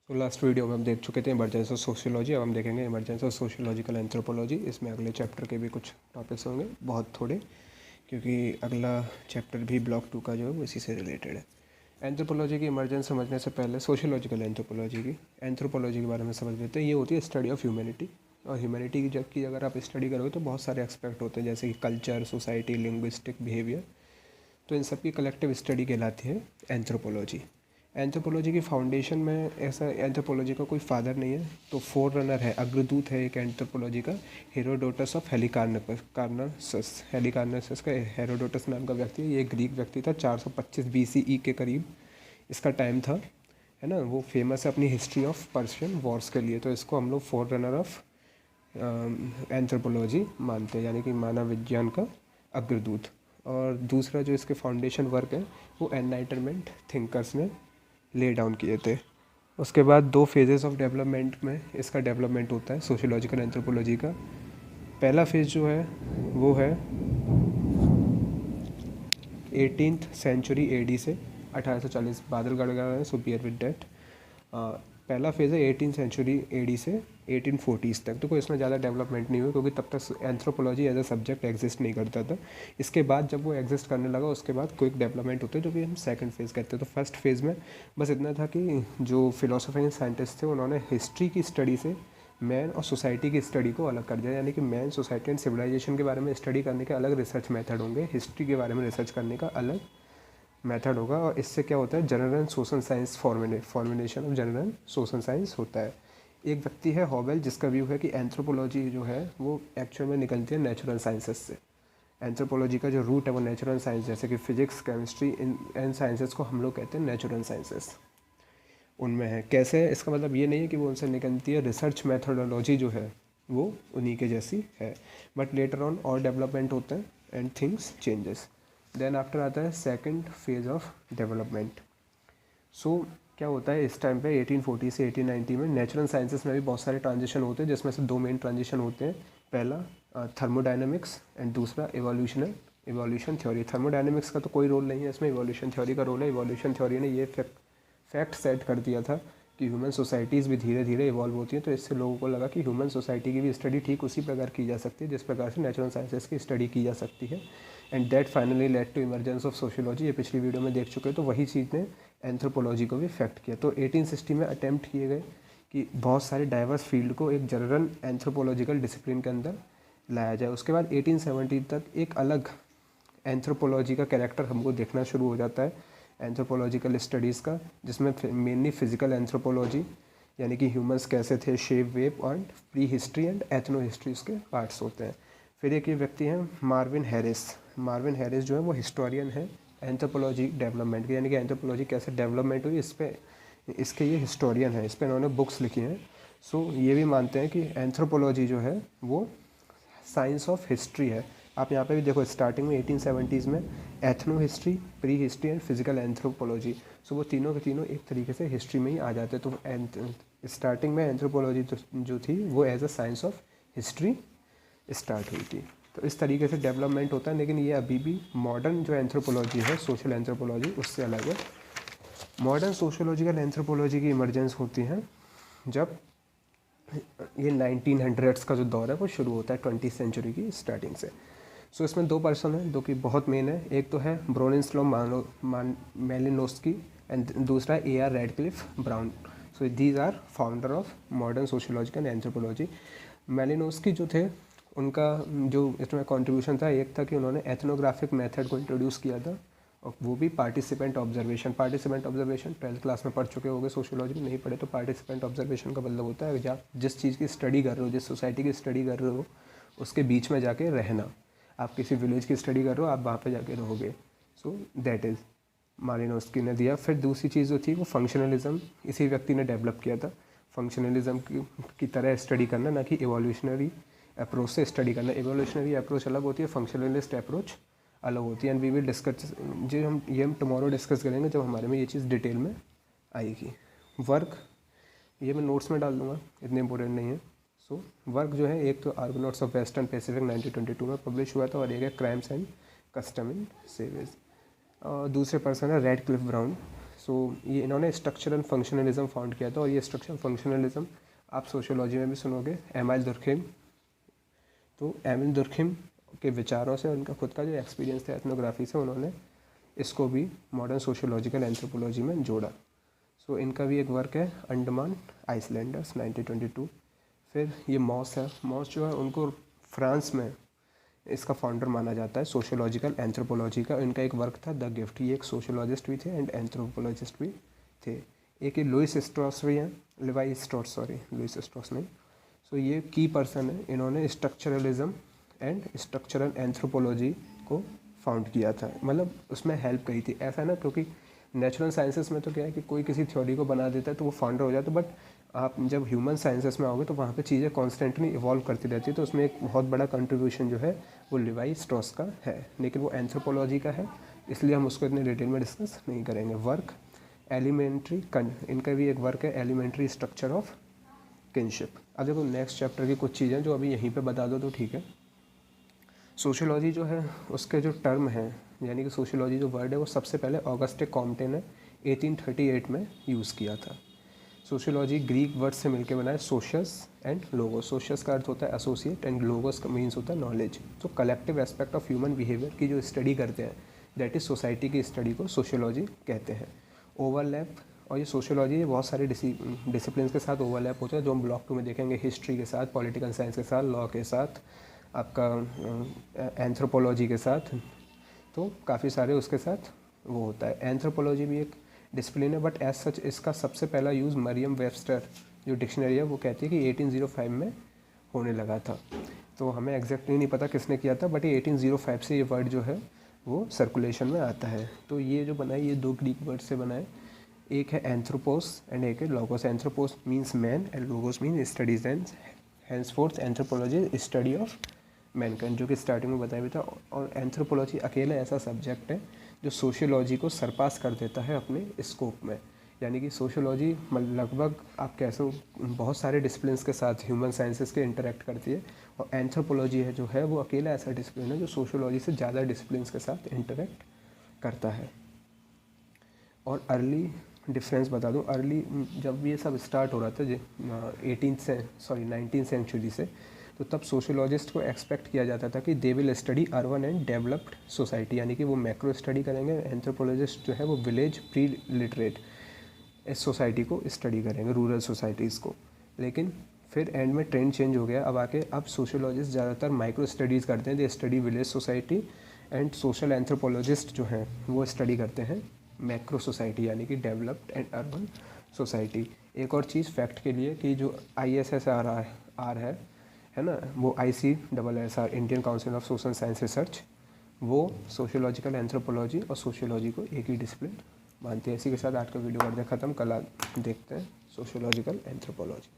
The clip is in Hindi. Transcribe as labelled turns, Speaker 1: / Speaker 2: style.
Speaker 1: तो लास्ट वीडियो में हम देख चुके थे इमरजेंस ऑफ सोशियोलॉजी। अब हम देखेंगे इमरजेंस ऑफ सोशियोलॉजिकल एंथ्रोपोलॉजी। इसमें अगले चैप्टर के भी कुछ टॉपिक्स होंगे, बहुत थोड़े, क्योंकि अगला चैप्टर भी ब्लॉक 2 का जो है वो इसी से रिलेटेड है। एंथ्रोपोलॉजी की इमरजेंस समझने से पहले सोशियोलॉजिकल एंथ्रोपोलॉजी के बारे में समझ लेते हैं। ये होती है स्टडी ऑफ ह्यूमैनिटी। और ह्यूमैनिटी की अगर आप स्टडी करोगे तो बहुत सारे एक्सपेक्ट होते हैं, जैसे कि कल्चर, सोसाइटी, लिंग्विस्टिक, बिहेवियर। तो इन सब की कलेक्टिव स्टडी कहलाती है एंथ्रोपोलॉजी। एंथ्रोपोलॉजी की फाउंडेशन में ऐसा एंथ्रोपोलॉजी का कोई फादर नहीं है, तो फोर रनर है, अग्रदूत है एक एंथ्रोपोलॉजी का, हेरोडोटस ऑफ हेलिकार्नसस का हेरोडोटस नाम का व्यक्ति है। ये ग्रीक व्यक्ति था, 425 BCE के करीब इसका टाइम था, है ना। वो फेमस है अपनी हिस्ट्री ऑफ पर्शियन वॉर्स के लिए, तो इसको हम लोग फोर रनर ऑफ एंथ्रोपोलॉजी मानते हैं, यानी कि मानव विज्ञान का अग्रदूत। और दूसरा जो इसके फाउंडेशन वर्क है वो एनलाइटनमेंट थिंकर्स ने ले डाउन किए थे। उसके बाद 2 फेजेस ऑफ डेवलपमेंट में इसका डेवलपमेंट होता है सोशियोलॉजिकल एंथ्रोपोलॉजी का। पहला फेज़ जो है वो है 18th सेंचुरी AD से 1840। बादल गड़गड़ा है, सो बियर विद डेट। पहला फेज़ है 18th सेंचुरी AD से 1840s तक। तो कोई इसमें ज़्यादा डेवलपमेंट नहीं हुई, क्योंकि तब तक anthropology as a subject exist नहीं करता था। इसके बाद जब वो एग्जिस्ट करने लगा, उसके बाद क्विक डेवलपमेंट होते हैं, जो कि हम सेकंड फेज़ कहते हैं। तो फर्स्ट फेज़ में बस इतना था कि जो फिलोसोफर एंड साइंटिस्ट थे उन्होंने हिस्ट्री की स्टडी से मैन और सोसाइटी की स्टडी को अलग कर दिया, यानी कि मैन, सोसाइटी एंड सिविलाइजेशन के बारे में स्टडी करने के अलग रिसर्च मेथड होंगे, हिस्ट्री के बारे में रिसर्च करने का अलग मेथड होगा। और इससे क्या होता है, general and social science formulation of general and social science होता है। एक व्यक्ति है हॉवेल, जिसका व्यू है कि एंथ्रोपोलॉजी जो है वो एक्चुअल में निकलती है नेचुरल साइंसेस से। एंथ्रोपोलॉजी का जो रूट है वो नेचुरल साइंस, जैसे कि फिजिक्स, केमिस्ट्री, इन साइंसेस को हम लोग कहते हैं नेचुरल साइंसेस, उनमें है। कैसे, इसका मतलब ये नहीं है कि वो उनसे निकलती है, रिसर्च मेथोडोलॉजी जो है वो उन्हीं के जैसी है। बट लेटर ऑन और डेवलपमेंट होते हैं and things changes. Then after आता है second phase of development. So क्या होता है इस टाइम पे 1840 से 1890 में नेचुरल साइंसेस में भी बहुत सारे ट्रांजिशन होते हैं, जिसमें से 2 मेन ट्रांजिशन होते हैं। पहला थर्मोडायनेमिक्स एंड दूसरा इवोल्यूशन थ्योरी। थर्मोडायनेमिक्स का तो कोई रोल नहीं है इसमें, इवोल्यूशन थ्योरी का रोल है। इवोल्यूशन थ्योरी ने ये फैक्ट सेट कर दिया था कि ह्यूमन सोसाइटीज़ भी धीरे धीरे इवॉल्व होती हैं, तो इससे लोगों को लगा कि ह्यूमन सोसाइटी की भी स्टडी ठीक उसी प्रकार की जा सकती है जिस प्रकार से नेचुरल साइंसेस की स्टडी की जा सकती है। And that finally led to emergence of sociology. ये पिछली वीडियो में देख चुके हैं, तो वही चीज़ ने एंथ्रोपोलॉजी को भी इफेक्ट किया। तो 1860 में अटैम्प्ट किए गए कि बहुत सारे डाइवर्स फील्ड को एक जनरल एंथ्रोपोलॉजिकल डिसिप्लिन के अंदर लाया जाए। उसके बाद 1870 तक एक अलग एंथ्रोपोलॉजी का कैरेक्टर हमको देखना शुरू हो जाता है एंथ्रोपोलॉजिकल स्टडीज़ का, जिसमें मेनली फिजिकल एंथ्रोपोलॉजी, यानी कि ह्यूमंस कैसे थे, शेप वेव और pre history and ethno history उसके पार्ट्स होते हैं। फिर एक ये व्यक्ति हैं मार्विन हैरिस। मार्विन हैरिस जो है वो हिस्टोरियन है एंथ्रोपोलॉजी डेवलपमेंट के, यानी कि एंथ्रोपोलॉजी कैसे डेवलपमेंट हुई इसके ये हिस्टोरियन है, इस पर इन्होंने बुक्स लिखी हैं। सो ये भी मानते हैं कि एंथ्रोपोलॉजी जो है वो साइंस ऑफ हिस्ट्री है। आप यहाँ पे भी देखो, स्टार्टिंग में 1870s में ethnohistory, prehistory and physical anthropology, so वो तीनों के तीनों एक तरीके से हिस्ट्री में ही आ जाते हैं। तो स्टार्टिंग में एंथ्रोपोलॉजी जो थी वो as a science of history start हुई थी। तो इस तरीके से डेवलपमेंट होता है, लेकिन ये अभी भी मॉडर्न जो एंथ्रोपोलॉजी है, सोशल एंथ्रोपोलॉजी, उससे अलग है। मॉडर्न सोशियोलॉजिकल एंथ्रोपोलॉजी की इमरजेंस होती है जब ये 1900s का जो दौर है वो शुरू होता है 20th सेंचुरी की स्टार्टिंग से। सो इसमें 2 पर्सन हैं जो कि बहुत मेन है। एक तो है ब्रोनिस्लाव मैलिनोस्की एंड दूसरा है AR Radcliffe Brown. So these are founder of modern sociological anthropology. Malinowski जो थे, उनका जो इसमें कंट्रीब्यूशन था, एक था कि उन्होंने एथनोग्राफिक मेथड को इंट्रोड्यूस किया था, और वो भी पार्टिसिपेंट ऑब्जर्वेशन। 12th क्लास में पढ़ चुके होंगे, सोशियोलॉजी में नहीं पढ़े तो पार्टिसिपेंट ऑब्जर्वेशन का मतलब होता है कि आप जिस चीज़ की स्टडी कर रहे हो, जिस सोसाइटी की स्टडी कर रहे हो, उसके बीच में जाके रहना। आप किसी विलेज की स्टडी कर रहे हो, आप वहाँ पे जाके रहोगे। सो दैट इज़ मालिनोस्की ने दिया। फिर दूसरी चीज़ जो थी वो फंक्शनलिज्म, इसी व्यक्ति ने डेवलप किया था। फंक्शनलिज्म की तरह स्टडी करना, ना कि इवोल्यूशनरी अप्रोच से स्टडी करना। इवोल्यूशनरी अप्रोच अलग होती है, फंक्शनलिस्ट अप्रोच अलग होती है। एंड वी विल डिस्कस, जो हम टुमारो डिस्कस करेंगे जब हमारे में ये चीज़ डिटेल में आएगी। वर्क ये मैं नोट्स में डाल दूँगा, इतने इंपॉर्टेंट नहीं है। सो वर्क जो है, एक तो आर्गोनॉट्स ऑफ वेस्टर्न पैसिफिक 1922 में पब्लिश हुआ था, और एक है crimes and custom in savage. दूसरे पर्सन है रेडक्लिफ ब्राउन। सो ये इन्होंने स्ट्रक्चर एंड फंक्शनलिज्म फाउंड किया था, और ये स्ट्रक्चर फंक्शनलिज्म आप सोशियोलॉजी में भी सुनोगे, एमिल दुर्खिम। तो एमिल दुर्खिम के विचारों से, उनका खुद का जो एक्सपीरियंस था एथनोग्राफी से, उन्होंने इसको भी मॉडर्न सोशियोलॉजिकल एंथ्रोपोलॉजी में जोड़ा। सो इनका भी एक वर्क है अंडमान आइसलैंडर्स 1922। फिर ये मॉस है, मॉस जो है उनको फ्रांस में इसका फाउंडर माना जाता है सोशियोलॉजिकल एंथ्रोपोलॉजी का। इनका एक वर्क था द गिफ्ट, ये एक सोशियोलॉजिस्ट भी थे एंड एंथ्रोपोलॉजिस्ट भी थे। एक ये लुइस स्ट्रॉस भी हैं, Levi Strauss, sorry Louis Strauss नहीं। सो ये की पर्सन है, इन्होंने स्ट्रक्चरलिज्म एंड स्ट्रक्चरल एंथ्रोपोलॉजी को फाउंड किया था, मतलब उसमें हेल्प करी थी। ऐसा ना, क्योंकि नेचुरल साइंसेस में तो क्या है कि कोई किसी थ्योरी को बना देता है तो वो फाउंडर हो जाता है, बट आप जब ह्यूमन साइंसेस में आओगे तो वहाँ पे चीज़ें कॉन्स्टेंटली इवॉल्व करती रहती है। तो उसमें एक बहुत बड़ा कंट्रीब्यूशन जो है वो लिवाई स्ट्रॉस का है, लेकिन वो एंथ्रोपोलॉजी का है, इसलिए हम उसको इतने डिटेल में डिस्कस नहीं करेंगे। वर्क एलिमेंट्री, इनका भी एक वर्क है एलिमेंट्री स्ट्रक्चर ऑफ किनशिप। अब देखो नेक्स्ट चैप्टर की कुछ चीज़ें जो अभी यहीं पे बता दो तो ठीक है। सोशियोलॉजी जो है उसके जो टर्म है, यानी कि सोशियोलॉजी जो वर्ड है वो सबसे पहले ऑगस्टे कॉम्टे ने 1838 में यूज़ किया था। सोशियोलॉजी ग्रीक वर्ड से मिलकर बना है सोशस एंड लोगोस। सोशस का अर्थ होता है एसोसिएट एंड लोगोस का मीन्स होता है नॉलेज। तो collective aspect of human behaviour की जो स्टडी करते हैं, दैट इज़ सोसाइटी की स्टडी को सोशियोलॉजी कहते हैं। ओवरलैप, और ये सोशियोलॉजी बहुत सारे डिसिप्लिन के साथ ओवरलैप होता है, जो हम ब्लॉक 2 में देखेंगे, हिस्ट्री के साथ, पॉलिटिकल साइंस के साथ, लॉ के साथ, आपका एंथ्रोपोलॉजी के साथ, तो काफ़ी सारे उसके साथ वो होता है। एंथ्रोपोलॉजी भी एक डिसिप्लिन है, बट एज सच इसका सबसे पहला यूज़ मरियम वेबस्टर जो डिक्शनरी है वो कहती है कि 1805 में होने लगा था। तो हमें एग्जैक्टली नहीं पता किसने किया था, बट ये 1805 से ये वर्ड जो है वो सर्कुलेशन में आता है। तो ये जो बना है ये 2 ग्रीक वर्ड से बना है, एक है एंथ्रोपोस एंड एक है logos. Anthropos means man and logos mean studies and henceforth anthropology study of mankind, जो कि स्टार्टिंग में बताया भी था। और एंथ्रोपोलॉजी अकेला ऐसा सब्जेक्ट है जो सोशियोलॉजी को सरपास कर देता है अपने स्कोप में, यानी कि सोशियोलॉजी लगभग आप कैसे बहुत सारे डिसिप्लिन्स के साथ ह्यूमन साइंसेस के इंटरेक्ट करती है, और एंथ्रोपोलॉजी है जो है वो अकेला ऐसा डिसिप्लिन है जो सोशियोलॉजी से ज़्यादा डिसिप्लिन्स के साथ इंटरेक्ट करता है। और अर्ली डिफरेंस बता दूं, अर्ली जब ये सब स्टार्ट हो रहा था 19th सेंचुरी से, तो तब सोशियोलॉजिस्ट को एक्सपेक्ट किया जाता था कि they will study urban and developed society, यानी कि वो मैक्रो स्टडी करेंगे। एंथ्रोपोलॉजिस्ट जो है वो विलेज प्री लिटरेट इस सोसाइटी को स्टडी करेंगे, रूरल सोसाइटीज़ को। लेकिन फिर एंड में ट्रेंड चेंज हो गया, अब सोशियोलॉजिस्ट ज़्यादातर माइक्रो स्टडीज़ करते हैं, they study village society, and social anthropologist जो हैं वो स्टडी करते हैं मैक्रो सोसाइटी, यानी कि डेवलप्ड एंड अर्बन सोसाइटी। एक और चीज़ फैक्ट के लिए कि जो ISSR है ना, वो ICSSR Indian council of social science research, वो सोशियोलॉजिकल एंथ्रोपोलॉजी और सोशियोलॉजी को एक ही डिसिप्लिन मानती है। इसी के साथ आज का वीडियो करते हैं ख़त्म, कल देखते हैं सोशियोलॉजिकल एंथ्रोपोलॉजी।